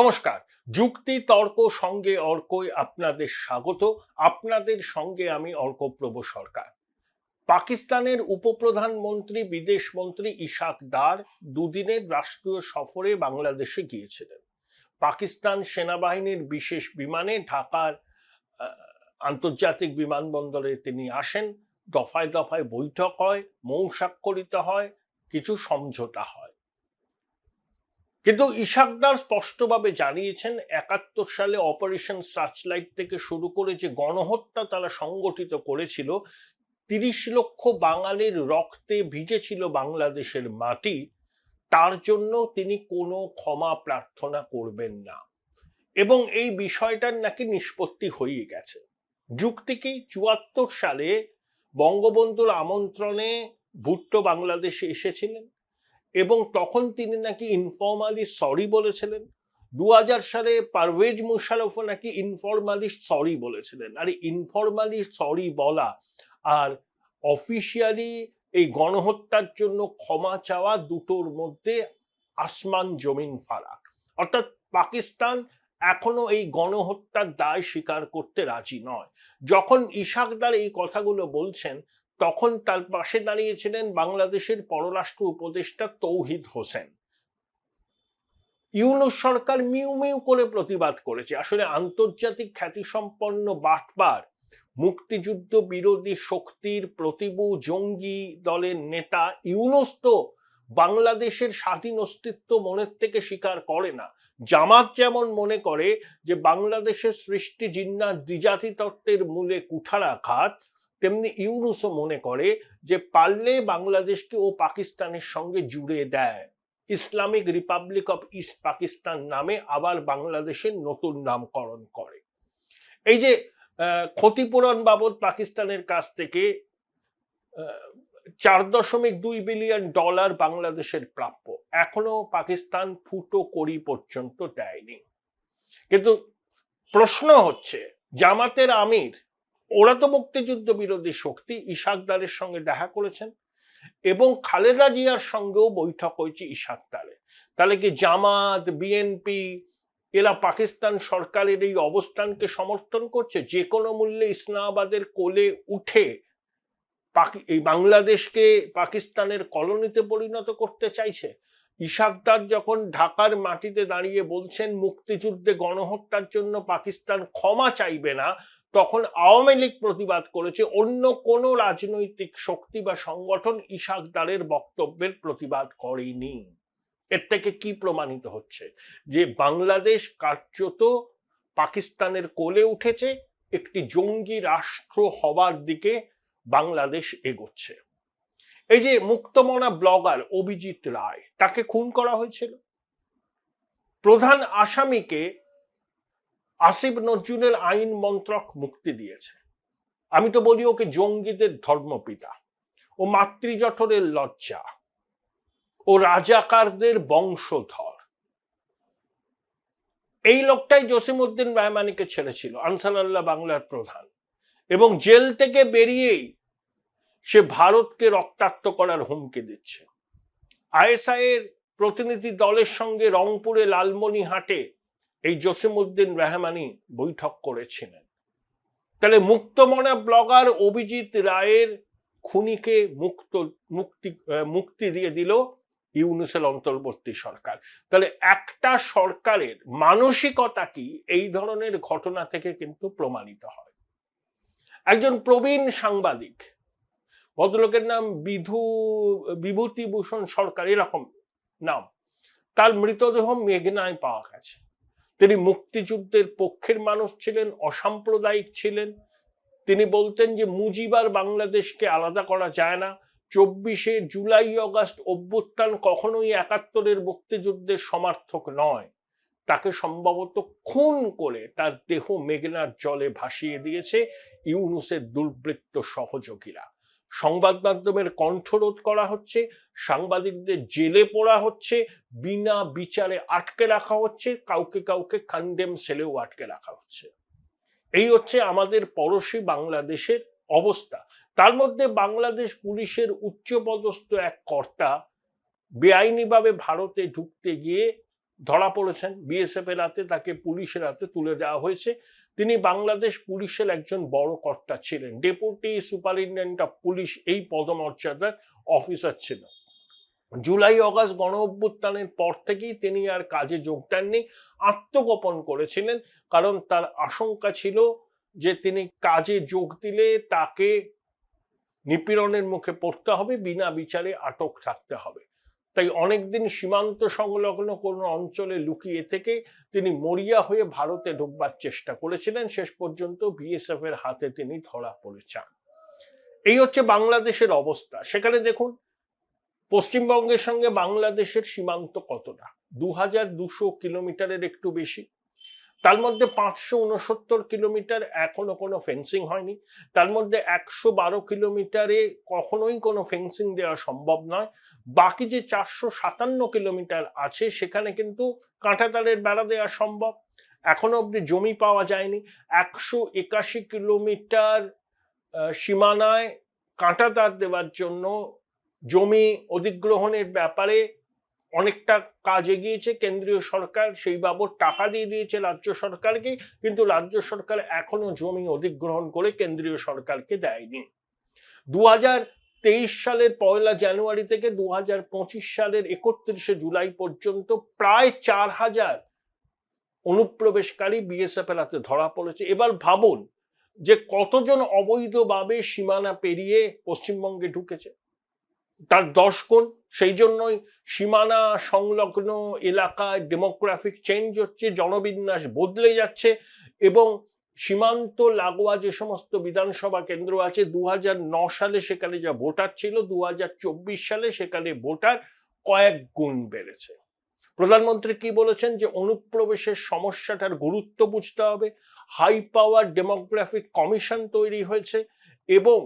নমস্কার। যুক্তি তর্ক সঙ্গে অর্কই আপনাদের স্বাগত। আপনাদের সঙ্গে আমি অর্কপ্রভ সরকার। পাকিস্তানের উপপ্রধানমন্ত্রী বিদেশ মন্ত্রী ইশাক দার দুদিনের রাষ্ট্রীয় সফরে বাংলাদেশে গিয়েছিলেন। পাকিস্তান সেনাবাহিনীর বিশেষ বিমানে ঢাকার আন্তর্জাতিক বিমানবন্দরে তিনি আসেন। দফায় দফায় বৈঠক হয়, মৌ স্বাক্ষরিত হয়, কিছু সমঝোতা হয়। কিন্তু ইশাকদার স্পষ্টভাবে জানিয়েছেন ৭১ সালে অপারেশন সার্চলাইট থেকে শুরু করে যে গণহত্যা তারা সংগঠিত করেছিল, ৩০ লক্ষ বাঙালির রক্তে ভিজেছিল বাংলাদেশের মাটি, তার জন্য তিনি কোনো ক্ষমা প্রার্থনা করবেন না এবং এই বিষয়টার নাকি নিষ্পত্তি হয়ে গেছে। যুক্তি কি, ৭৪ সালে বঙ্গবন্ধুর আমন্ত্রণে ভুট্টো বাংলাদেশে এসেছিলেন এবং তখন তিনি নাকি ইনফর্মালি সরি বলেছিলেন। ২০০০ সালে পারভেজ মুশারফও নাকি ইনফর্মালি সরি বলেছিলেন। আর ইনফর্মালি সরি বলা আর অফিসিয়ালি এই গণহত্যার জন্য ক্ষমা চাওয়া দুটোর মধ্যে আসমান জমিন ফারাক। অর্থাৎ পাকিস্তান এখনো এই গণহত্যার দায় স্বীকার করতে রাজি নয়। যখন ইশাকদার এই কথাগুলো বলছেন তখন তার পাশে দাঁড়িয়েছিলেন বাংলাদেশের পররাষ্ট্র উপদেষ্টা তৌহিদ হোসেন। ইউনূস সরকার মিউ মিউ করে প্রতিবাদ করেছে। আসলে আন্তর্জাতিক খ্যাতিসম্পন্ন বাটপার মুক্তিযুদ্ধ বিরোধী শক্তির প্রতিবু জঙ্গি দলের নেতা ইউনূস তো বাংলাদেশের স্বাধীন অস্তিত্ব মনের থেকে স্বীকার করে না। জামাত যেমন মনে করে যে বাংলাদেশের সৃষ্টি জিন্নাত দ্বিজাতি তত্ত্বের মূলে কুঠারাঘাত, তেমনি ইউনূসও মনে করে যে পারলে বাংলাদেশকে ও পাকিস্তানের সঙ্গে জুড়ে দেয়, Islamic Republic of east Pakistan নামে আবার বাংলাদেশের নতুন নামকরণ করে। এই যে ক্ষতিপূরণ বাবদ পাকিস্তানের কাছ থেকে $৪.২ বিলিয়ন বাংলাদেশের প্রাপ্য, এখনো পাকিস্তান ফুটো কড়ি পর্যন্ত দেয়নি। কিন্তু প্রশ্ন হচ্ছে, জামাতের আমির ওরা তো মুক্তিযুদ্ধ বিরোধী শক্তি, ইশাকদারের সঙ্গে দেখা করেছেন এবং খালেদা জিয়ার সঙ্গেও বৈঠক হয়েছে ইশাকদারের। তাহলে কি জামাত, বিএনপি এরা পাকিস্তান সরকারের এই অবস্থানকে সমর্থন করছে? যে কোনো মূল্যে ইসলামাবাদের কোলে উঠে এই বাংলাদেশকে পাকিস্তানের কলোনিতে পরিণত করতে চাইছে? ইশাকদার যখন ঢাকার মাটিতে দাঁড়িয়ে বলছেন মুক্তিযুদ্ধে গণহত্যার জন্য পাকিস্তান ক্ষমা চাইবে না, তখন আওয়ামী লীগ প্রতিবাদ করেছে, অন্য কোনো রাজনৈতিক শক্তি বা সংগঠন ইশাকদারের বক্তব্যের প্রতিবাদ করেনি। এর থেকে কি প্রমাণিত হচ্ছে? যে বাংলাদেশ কার্যত পাকিস্তানের কোলে উঠেছে, একটি জঙ্গি রাষ্ট্র হবার দিকে বাংলাদেশ এগোচ্ছে। এই যে মুক্তমনা ব্লগার অভিজিৎ রায়, তাকে খুন করা হয়েছিল। প্রধান আসামিকে আসিফ নজরুলের আইন মন্ত্রক মুক্তি দিয়েছে। আমি তো বলি ওকে জঙ্গিদের ধর্মপিতা, ও মাতৃজঠরের লজ্জা, ও রাজাকারদের বংশধর। এই লোকটাই জসিমউদ্দিন রহমানিকে ছেড়েছিল, আনসারুল্লাহ বাংলার প্রধান, এবং জেল থেকে বেরিয়েই সে ভারতকে রক্তাক্ত করার হুমকি দিচ্ছে। আইএসআই এর প্রতিনিধি দলের সঙ্গে রংপুরে লালমনিরহাটে এই জসিমউদ্দিন রহমানি বৈঠক করেছিলেন। তাহলে মুক্তমনা ব্লগার অভিজিৎ রায়ের খুনিকে মুক্তি দিয়ে দিল ইউনূসের অন্তর্বর্তী সরকার। তাহলে একটা সরকারের মানসিকতা কি এই ধরনের ঘটনা থেকে কিন্তু প্রমাণিত হয়। একজন প্রবীণ সাংবাদিক, ভদ্রলোকের নাম বিভূতিভূষণ সরকার এরকম নাম, তার মৃতদেহ মেঘনায় পাওয়া গেছে। তিনি মুক্তিযুদ্ধের পক্ষের মানুষ ছিলেন, অসাম্প্রদায়িক ছিলেন। তিনি বলতেন যে মুজিবার বাংলাদেশকে আলাদা করা যায় না। ২৪শে জুলাই অগাস্ট অভ্যুত্থান কখনোই ৭১-এর মুক্তিযুদ্ধের সমার্থক নয়। তাকে সম্ভবত খুন করে তার দেহ মেঘনার জলে ভাসিয়ে দিয়েছে ইউনূসের দুর্বৃত্ত সহযোগীরা। সংবাদ মাধ্যমের কণ্ঠরোধ করা হচ্ছে, সাংবাদিকদের জেলে পোড়া হচ্ছে, বিনা বিচারে আটকে রাখা হচ্ছে, কাউকে কাউকে কন্ডেম সেলেও আটকে রাখা হচ্ছে। এই হচ্ছে আমাদের পড়োশী বাংলাদেশের অবস্থা। তার মধ্যে বাংলাদেশ পুলিশের উচ্চপদস্থ এক কর্তা বেআইনিভাবে ভারতে ঢুকতে গিয়ে ধরা পড়েছেন বিএসএফ এর হাতে, তাকে পুলিশের হাতে তুলে দেওয়া হয়েছে। তিনি বাংলাদেশ পুলিশের একজন বড় কর্তা ছিলেন, ডেপুটি সুপারিনটেন্ডেন্ট অফ পুলিশ এই পদমর্যাদার অফিসার ছিল। জুলাই অগাস্ট গণ অভ্যুত্থানের পর থেকেই তিনি আর কাজে যোগ দেননি, আত্মগোপন করেছিলেন, কারণ তার আশঙ্কা ছিল যে তিনি কাজে যোগ দিলে তাকে নিপীড়নের মুখে পড়তে হবে, বিনা বিচারে আটক থাকতে হবে। তাই অনেকদিন সীমান্ত সংলগ্ন কোনো অঞ্চলে লুকিয়ে থেকে তিনি মরিয়া হয়ে ভারতে ঢুকবার চেষ্টা করেছিলেন। শেষ পর্যন্ত বিএসএফ এর হাতে তিনি ধরা পড়েছেন। এই হচ্ছে বাংলাদেশের অবস্থা। সেখানে দেখুন পশ্চিমবঙ্গের সঙ্গে বাংলাদেশের সীমান্ত কতটা, 2200 কিলোমিটারের একটু বেশি। তার মধ্যে 569 কিলোমিটার এখনো কোনো ফেন্সিং হয়নি। তার মধ্যে 112 কিলোমিটারে কখনোই কোনো ফেন্সিং দেওয়া সম্ভব নয়। বাকি যে 457 কিলোমিটার আছে সেখানে কিন্তু কাঁটাতারের বেড়া দেওয়া সম্ভব। এখনো অব্দি জমি পাওয়া যায়নি। 181 কিলোমিটার সীমানায় কাঁটাতার দেওয়ার জন্য জমি অধিগ্রহণের ব্যাপারে অনেকটা কাজ এগিয়েছে কেন্দ্রীয় সরকার, সেই বাবদ টাকা দিয়ে দিয়েছে রাজ্য সরকারকে, কিন্তু রাজ্য সরকার এখনো জমি অধিগ্রহণ করে কেন্দ্রীয় সরকারকে দেয়নি। 2023 সালের 1 জানুয়ারি থেকে 2025 সালের 31 জুলাই পর্যন্ত প্রায় 4000 অনুপ্রবেশকারী বিএসএফ এর হাতে ধরা পড়েছে। এবার ভাবুন যে কতজন অবৈধভাবে সীমানা পেরিয়ে পশ্চিমবঙ্গে ঢুকেছে, তার 10 গুণ। সেই জন্যই সীমানা সংলগ্ন এলাকায় ডেমোগ্রাফিক চেঞ্জ হচ্ছে, জনবিন্যাস বদলে যাচ্ছে, এবং সীমান্ত লাগোয়া যে সমস্ত বিধানসভা কেন্দ্র আছে 2009 সালে সেখানে যা ভোটার ছিল 2024 সালে সেখানে ভোটার কয়েক গুণ বেড়েছে। প্রধানমন্ত্রী কি বলেছেন যে অনুপ্রবেশের সমস্যাটার গুরুত্ব বুঝতে হবে, হাই পাওয়ার ডেমোগ্রাফিক কমিশন তৈরি হয়েছে এবং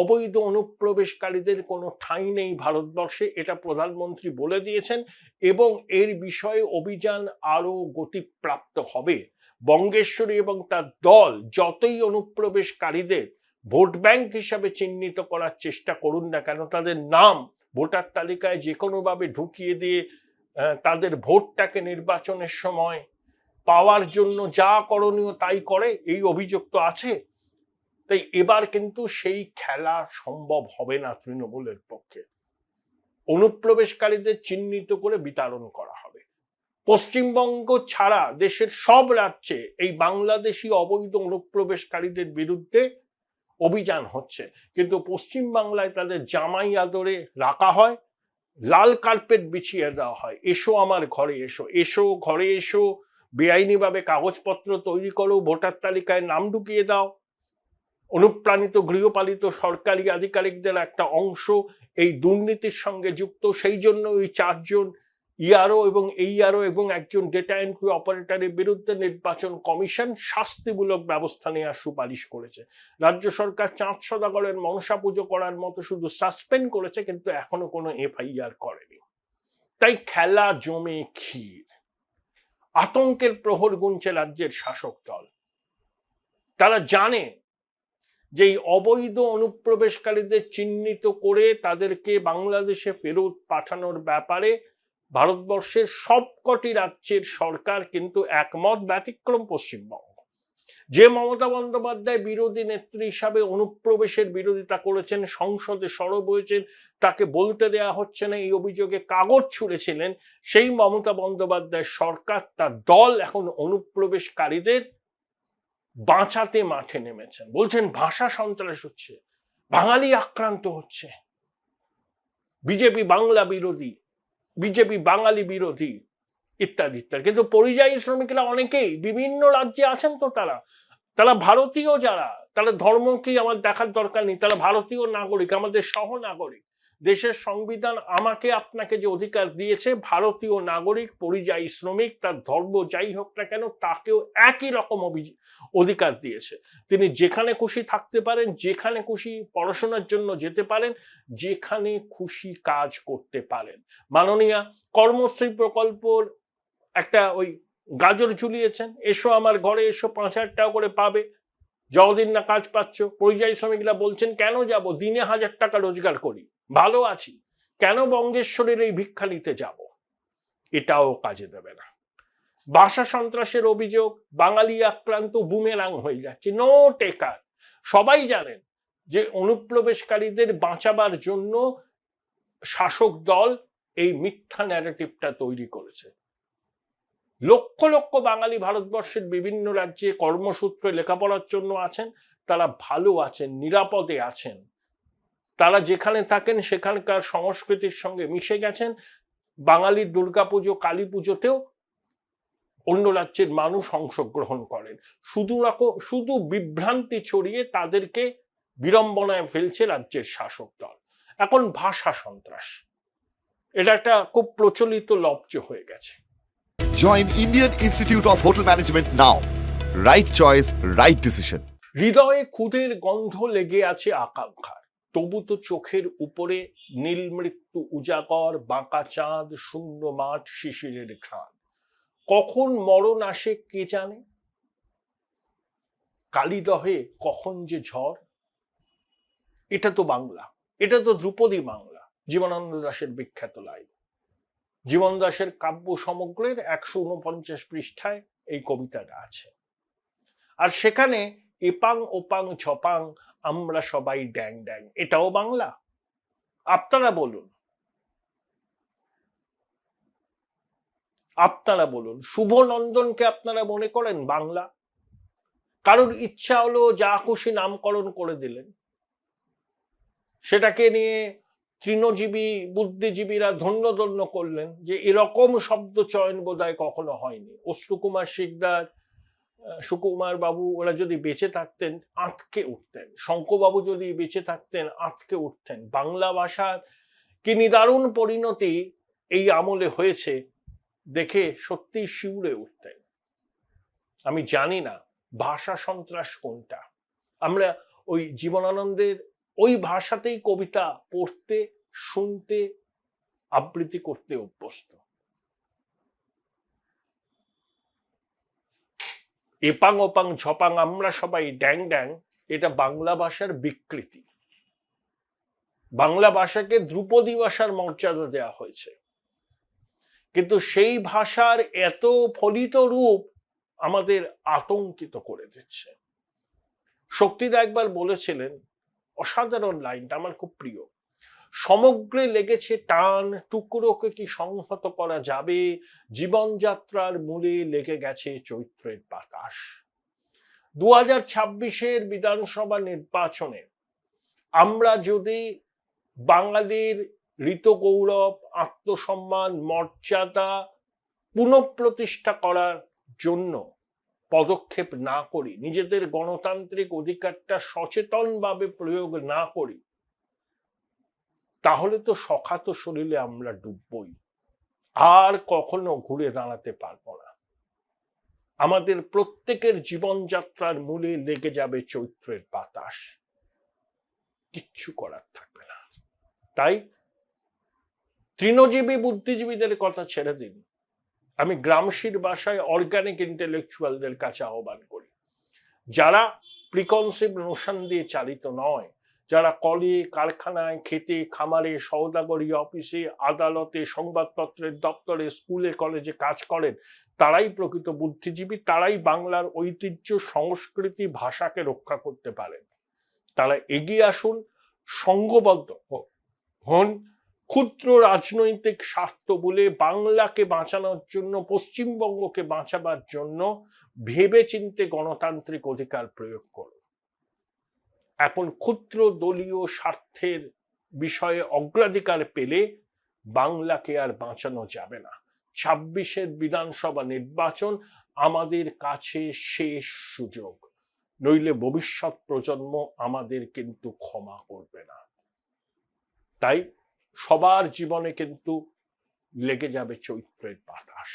অবৈধ অনুপ্রবেশকারীদের কোনো ঠাঁই নেই ভারতবর্ষে, এটা প্রধানমন্ত্রী বলে দিয়েছেন, এবং এর বিষয়ে অভিযান আরো গতিপ্রাপ্ত হবে। বঙ্গেশ্বরী এবং তার দল যতই অনুপ্রবেশকারীদের ভোট ব্যাংক হিসাবে চিহ্নিত করার চেষ্টা করুন না কেন, তাদের নাম ভোটার তালিকায় যে কোনোভাবে ঢুকিয়ে দিয়ে তাদের ভোটটাকে নির্বাচনের সময় পাওয়ার জন্য যা করণীয় তাই করে, এই অভিযোগ তো আছে। তাই এবার কিন্তু সেই খেলা সম্ভব হবে না তৃণমূলের পক্ষে। অনুপ্রবেশকারীদের চিহ্নিত করে বিতরণ করা হবে। পশ্চিমবঙ্গ ছাড়া দেশের সব রাজ্যে এই বাংলাদেশি অবৈধ অনুপ্রবেশকারীদের বিরুদ্ধে অভিযান হচ্ছে, কিন্তু পশ্চিম বাংলায় তাদের জামাই আদরে রাখা হয়, লাল কার্পেট বিছিয়ে দেওয়া হয়, এসো আমার ঘরে এসো, এসো ঘরে এসো, বেআইনিভাবে কাগজপত্র তৈরি করো, ভোটার তালিকায় নাম ঢুকিয়ে দাও। অনুপ্রাণিত গৃহপালিত সরকারি আধিকারিকদের একটা অংশ এই দুর্নীতির সঙ্গে যুক্ত। সেই জন্য ওই 4 জন ইআরও এবং এইআরও এবং একজন ডেটা এন্ট্রি অপারেটরের বিরুদ্ধে নির্বাচন কমিশন শাস্তিমূলক ব্যবস্থা নেওয়ার সুপারিশ করেছে। রাজ্য সরকার চাঁদ সওদাগরের মনসা পুজো করার মতো শুধু সাসপেন্ড করেছে, কিন্তু এখনো কোনো এফআইআর করেনি। তাই খেলা জমে ক্ষীর। আতঙ্কের প্রহর গুনছে রাজ্যের শাসক দল। তারা জানে যে এই অবৈধ অনুপ্রবেশকারীদের চিহ্নিত করে তাদেরকে বাংলাদেশে ফেরত পাঠানোর ব্যাপারে ভারতবর্ষের সবকটি রাজ্যের সরকার কিন্তু একমত, ব্যতিক্রম পশ্চিমবঙ্গ। যে মমতা বন্দ্যোপাধ্যায় বিরোধী নেত্রী হিসাবে অনুপ্রবেশের বিরোধিতা করেছেন, সংসদে সরব হয়েছেন, তাকে বলতে দেয়া হচ্ছে না এই অভিযোগে কাগজ ছুঁড়েছিলেন, সেই মমতা বন্দ্যোপাধ্যায় সরকার, তার দল এখন অনুপ্রবেশকারীদের বাঁচাতে মাঠে নেমেছেন। বলছেন ভাষা সন্ত্রাস হচ্ছে, বাঙালি আক্রান্ত হচ্ছে, বিজেপি বাংলা বিরোধী, বিজেপি বাঙালি বিরোধী ইত্যাদি ইত্যাদি। কিন্তু পরিযায়ী শ্রমিকরা অনেকেই বিভিন্ন রাজ্যে আছেন, তো তারা ভারতীয়, যারা তারা ধর্মকেই আমার দেখার দরকার নেই, তারা ভারতীয় নাগরিক, আমাদের সহনাগরিক। দেশের সংবিধান আমাকে আপনাকে যে অধিকার দিয়েছে, ভারতীয় নাগরিক পরিযায়ী শ্রমিক তার ধর্ম যাই হোক না কেন তাকেও একই রকম অধিকার দিয়েছে। তিনি যেখানে খুশি থাকতে পারেন, যেখানে খুশি পড়াশোনার জন্য যেতে পারেন, যেখানে খুশি কাজ করতে পারেন। মাননীয়া কর্মশ্রী প্রকল্পর একটা ওই গাজর ঝুলিয়েছেন, এসো আমার ঘরে এসো, 5000 টাকা করে পাবে যতদিন না কাজ পাচ্ছ। পরিযায়ী শ্রমিকরা বলছেন কেন যাব, দিনে 1000 টাকা রোজগার করি, ভালো আছি, কেন বঙ্গেশ্বরীর এই ভিক্ষা নিতে যাব? এটাও কাজে দেবে না। ভাষা সন্ত্রাসের অভিযোগ, বাঙালি আক্রান্ত বুমেরাং হয়ে যাচ্ছে, নো টেকার। সবাই জানেন যে অনুপ্রবেশকারীদের বাঁচাবার জন্য শাসক দল এই মিথ্যা ন্যারেটিভটা তৈরি করেছে। লক্ষ লক্ষ বাঙালি ভারতবর্ষের বিভিন্ন রাজ্যে কর্মসূত্রে লেখাপড়ার জন্য আছেন, তারা ভালো আছেন, নিরাপদে আছেন, তারা যেখানে থাকেন সেখানকার সংস্কৃতির সঙ্গে মিশে গেছেন। বাঙালির দুর্গাপুজো, কালী পুজোতেও অন্য রাজ্যের মানুষ অংশগ্রহণ করেন। শুধু বিভ্রান্তি ছড়িয়ে তাদেরকে বিড়ম্বনায় ফেলছে রাজ্যের শাসক দল। এখন ভাষা সন্ত্রাস, এটা একটা খুব প্রচলিত লব্জ হয়ে গেছে। Join Indian Institute of Hotel Management now. Right choice, right decision. হৃদয়ে ক্ষুধের গন্ধ লেগে আছে আকাঙ্ক্ষার, তবু তো চোখের উপরে নীল মৃত্যু উজাগর, বাঁকা চাঁদ, শূন্য মাঠ, শিশিরের ঘ্রাণ। কখন মরণ আসে কে জানে, কালিদহে কখন যে ঝড়। এটা তো বাংলা, এটা তো ধ্রুপদী বাংলা, জীবনানন্দ দাশের বিখ্যাত লাইন। জীবন দাশের কাব্য সমগ্রের 149 পৃষ্ঠায় এই কবিতাটা আছে। আর সেখানে এপাং ওপাং ঝপাং আমরা সবাই ড্যাং ড্যাং, এটাও বাংলা? আপনারা বলুন, আপনারা বলুন, শুভ নন্দনকে আপনারা মনে করেন বাংলা? কারোর ইচ্ছা হলো যা খুশি নামকরণ করে দিলেন, সেটাকে নিয়ে তৃণজীবী বুদ্ধিজীবীরা ধন্য ধন্য করলেন যে এরকম শব্দ চয়ন বোধহয় কখনো হয়নি। অশ্রুকুমার শিকদার, সুকুমার বাবু ওরা যদি বেঁচে থাকতেন আঁতকে উঠতেন, শঙ্কবাবু যদি বেঁচে থাকতেন আঁতকে উঠতেন। বাংলা ভাষার কি নিদারুণ পরিণতি এই আমলে হয়েছে দেখে সত্যি শিউরে উঠতেন। আমি জানি না ভাষা সন্ত্রাস কোনটা। আমরা ওই জীবনানন্দের ওই ভাষাতেই কবিতা পড়তে, শুনতে, আবৃত্তি করতে অভ্যস্ত। এপাং ওপাং ঝপাং আমরা সবাই ড্যাং ড্যাং, এটা বাংলা ভাষার বিকৃতি। বাংলা ভাষাকে ধ্রুপদী ভাষার মর্যাদা দেওয়া হয়েছে, কিন্তু সেই ভাষার এত ফলিত রূপ আমাদের আতঙ্কিত করে দিচ্ছে। শক্তিদা একবার বলেছিলেন, অসাধারণ লাইনটা আমার খুব প্রিয়, সমগ্রে লেগেছে টান, টুকরোকে কি সংহত করা যাবে, জীবনযাত্রার মূলে লেগে গেছে চৈত্রের বাতাস। 2026-এর বিধানসভা নির্বাচনে আমরা যদি বাঙালির ঋতগৌরব, আত্মসম্মান, মর্যাদা পুনঃপ্রতিষ্ঠা করার জন্য পদক্ষেপ না করি, নিজেদের গণতান্ত্রিক অধিকারটা সচেতনভাবে প্রয়োগ না করি, তাহলে তো সখাত শরীরে আমরা ডুববই, আর কখনো ঘুরে দাঁড়াতে পারবো না। আমাদের প্রত্যেকের জীবনযাত্রার মূলে লেগে যাবে চৈত্রের বাতাস, কিচ্ছু করার থাকবে না। তাই তৃণজীবী বুদ্ধিজীবীদের কথা ছেড়ে দিন, আমি গ্রামসির ভাষায় অর্গানিক ইন্টেলেকচুয়ালদের কাছে আহ্বান করি, যারা প্রিকনসিভ নোশন দিয়ে চালিত নয়, যারা কলে, কারখানায়, খেতে, খামারে, সওদাগরি অফিসে, আদালতে, সংবাদপত্রের দপ্তরে, স্কুলে, কলেজে কাজ করেন, তারাই প্রকৃত বুদ্ধিজীবী, তারাই বাংলার ঐতিহ্য, সংস্কৃতি, ভাষাকে রক্ষা করতে পারেন। তারা এগিয়ে আসুন, সংঘবদ্ধ হন। ক্ষুদ্র রাজনৈতিক স্বার্থ বলে বাংলাকে বাঁচানোর জন্য, পশ্চিমবঙ্গকে বাঁচাবার জন্য ভেবেচিন্তে গণতান্ত্রিক অধিকার প্রয়োগ করুন। এখন ক্ষুদ্র দলীয় স্বার্থের বিষয়ে অগ্রাধিকার পেলে বাংলাকে আর বাঁচানো যাবে না। 26-এর বিধানসভা নির্বাচন আমাদের কাছে শেষ সুযোগ, নইলে ভবিষ্যৎ প্রজন্ম আমাদের কিন্তু ক্ষমা করবে না। তাই সবার জীবনে কিন্তু লেগে যাবে চৈত্রের বাতাস।